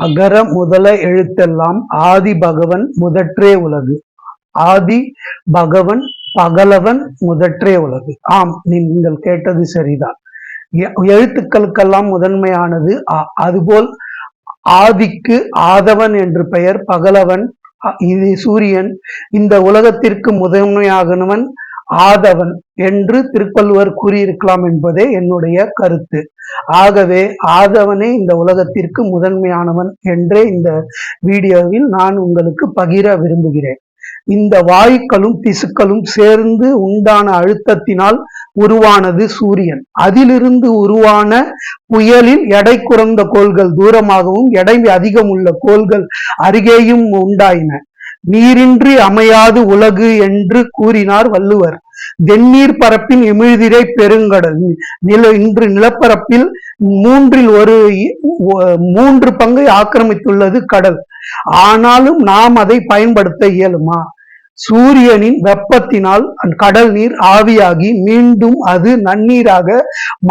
அகர முதல எழுத்தெல்லாம் ஆதி பகவன் முதற்றே உலகு. ஆதி பகவன் பகலவன் முதற்றே உலகு. ஆம், நீங்கள் கேட்டது சரிதான். எழுத்துக்களுக்கெல்லாம் முதன்மையானது அதுபோல் ஆதிக்கு ஆதவன் என்று பெயர், பகலவன் இது சூரியன், இந்த உலகத்திற்கு முதன்மையாகவன் ஆதவன் என்று திருவள்ளுவர் கூறியிருக்கலாம் என்பதே என்னுடைய கருத்து. ஆகவே ஆதவனே இந்த உலகத்திற்கு முதன்மையானவன் என்றே இந்த வீடியோவில் நான் உங்களுக்கு பகிர விரும்புகிறேன். இந்த வாயுக்களும் திசுக்களும் சேர்ந்து உண்டான அழுத்தத்தினால் உருவானது சூரியன். அதிலிருந்து உருவான புயலில் எடை குறைந்த கோள்கள் தூரமாகவும் எடை அதிகம் உள்ள கோள்கள் அருகேயும் உண்டாயின. நீரின்றி அமையாது உலகு என்று கூறினார் வள்ளுவர். தென்னீர் பரப்பின் எமிழ்திரை பெருங்கடல். இன்று நிலப்பரப்பில் மூன்று பங்கை ஆக்கிரமித்துள்ளது கடல். ஆனாலும் நாம் அதை பயன்படுத்த இயலுமா? சூரியனின் வெப்பத்தினால் கடல் நீர் ஆவியாகி மீண்டும் அது நன்னீராக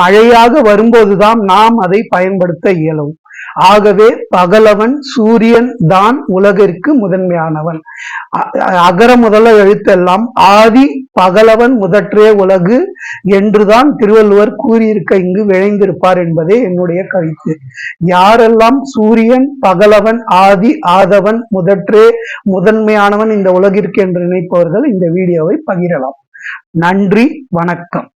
மழையாக வரும்போதுதான் நாம் அதை பயன்படுத்த இயலும். ஆகவே பகலவன் சூரியன் தான் உலகிற்கு முதன்மையானவன். அகர முதல எழுத்தெல்லாம் ஆதி பகலவன் முதற்றே உலகு என்றுதான் திருவள்ளுவர் கூறியிருக்க இங்கு விளைந்திருப்பார் என்பதே என்னுடைய கருத்து. யாரெல்லாம் சூரியன் பகலவன் ஆதி ஆதவன் முதற்றே முதன்மையானவன் இந்த உலகிற்கு என்று நினைப்பவர்கள் இந்த வீடியோவை பகிரலாம். நன்றி, வணக்கம்.